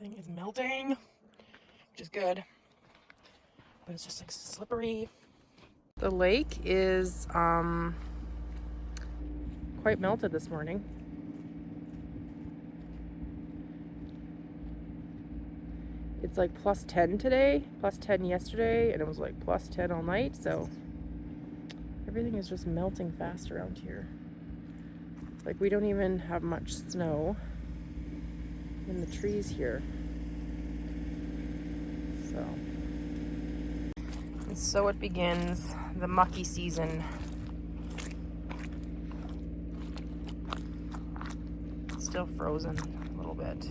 Everything is melting, which is good, but it's just like slippery. The lake is quite melted this morning. It's like plus 10 today, plus 10 yesterday, and it was like plus 10 all night, so everything is just melting fast around here. Like, we don't even have much snow in the trees here. So it begins, the mucky season. It's still frozen a little bit.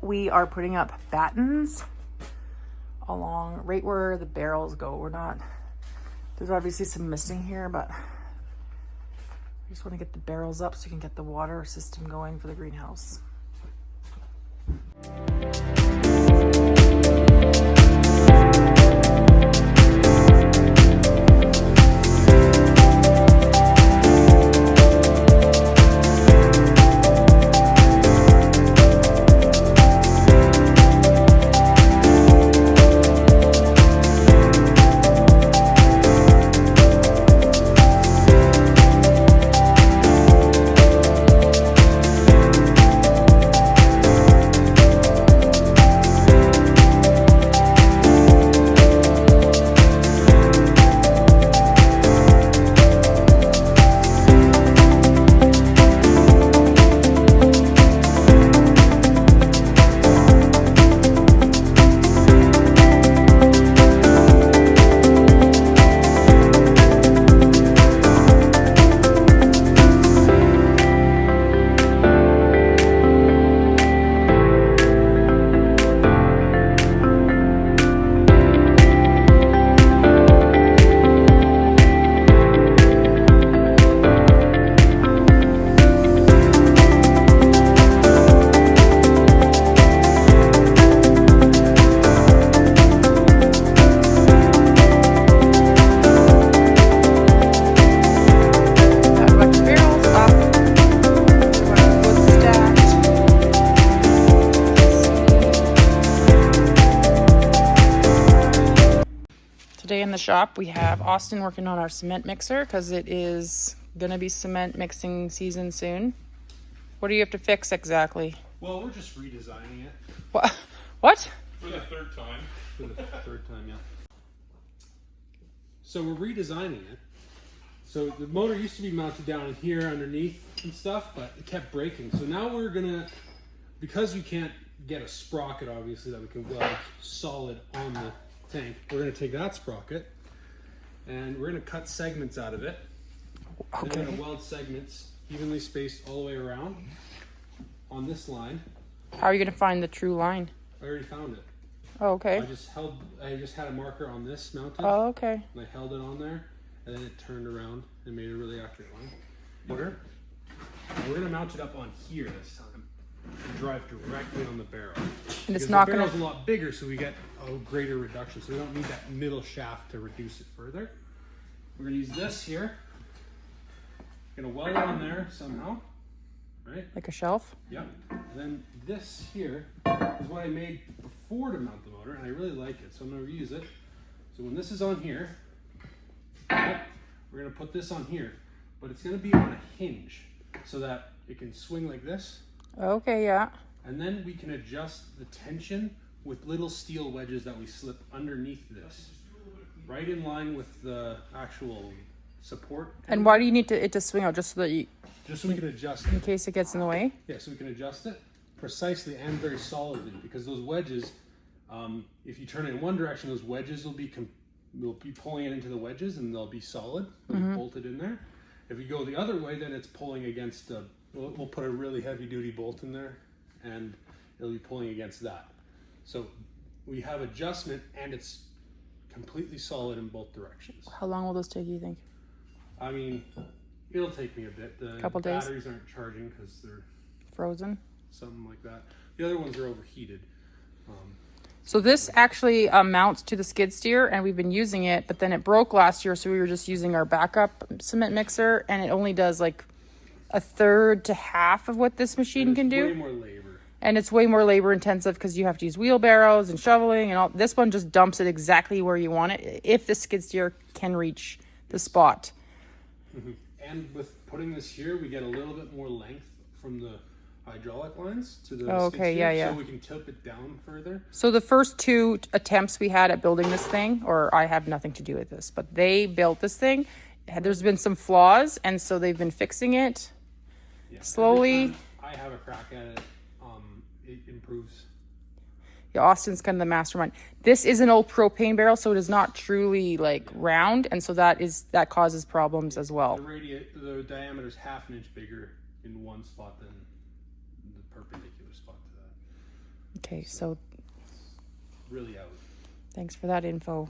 We are putting up battens along right where the barrels go. There's obviously some missing here, but I just want to get the barrels up so you can get the water system going for the greenhouse. shop. We have Austin working on our cement mixer because it is going to be cement mixing season soon. What do you have to fix exactly? Well, we're just redesigning it. What? For the third time. For the third time, yeah. So we're redesigning it. So the motor used to be mounted down in here underneath and stuff, but it kept breaking. So now we're gonna, because you can't get a sprocket obviously that we can weld solid on the tank, we're gonna take that sprocket and we're gonna cut segments out of it. Okay. And we're gonna weld segments evenly spaced all the way around on this line. How are you going to find the true line? I already found it. Oh, okay. I just had a marker on this mounted. Oh, okay. And I held it on there, and then it turned around and made a really accurate line. Motor. We're gonna mount it up on here this time and drive directly on the barrel. And it's not the gonna. barrel's a lot bigger, so we get a greater reduction. So we don't need that middle shaft to reduce it further. We're gonna use this here. Gonna weld it on there somehow, right? Like a shelf? Yep. And then this here is what I made before to mount the motor, and I really like it, so I'm going to reuse it. So when this is on here, we're going to put this on here, but it's going to be on a hinge so that it can swing like this. Okay, yeah. And then we can adjust the tension with little steel wedges that we slip underneath this, right in line with the actual support. And why do you need it to swing out? Just so that you, just so we can adjust in it. case it gets in the way? Yeah, so we can adjust it precisely and very solidly, because those wedges, if you turn it in one direction, those wedges will be pulling it into the wedges and they'll be solid, they'll be bolted in there. If you go the other way, then it's pulling against we'll put a really heavy duty bolt in there and it'll be pulling against that. So we have adjustment and it's completely solid in both directions. How long will this take, you think? I mean, it'll take me a bit. The Couple days? batteries aren't charging because they're Frozen? something like that. The other ones are overheated. So this actually mounts to the skid steer, and we've been using it, but then it broke last year, so we were just using our backup cement mixer, and it only does like a third to half of what this machine can do. Way more labor. And it's way more labor intensive because you have to use wheelbarrows and shoveling and all. This one just dumps it exactly where you want it, if the skid steer can reach the spot. Mm-hmm. And with putting this here, we get a little bit more length from the hydraulic lines to the skid steer, so we can tilt it down further. So the first two attempts we had at building this thing, or I have nothing to do with this, but they built this thing. There's been some flaws, and so they've been fixing it slowly. Every time I have a crack at it, it improves. Yeah, Austin's kind of the mastermind. This is an old propane barrel, so it is not truly like round, and so that causes problems as well. The diameter is half an inch bigger in one spot than the perpendicular spot to that. Okay, so really out. Thanks for that info.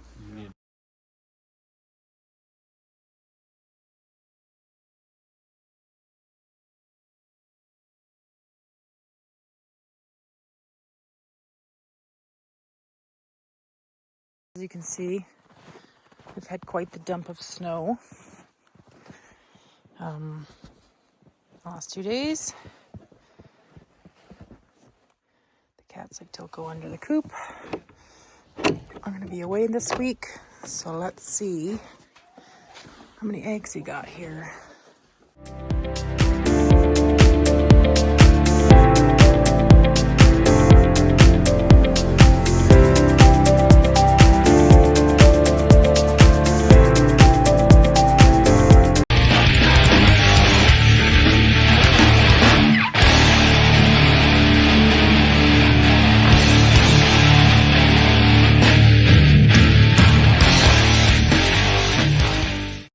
As you can see, we've had quite the dump of snow last 2 days. The cats like to go under the coop. I'm going to be away this week, so let's see how many eggs we got here.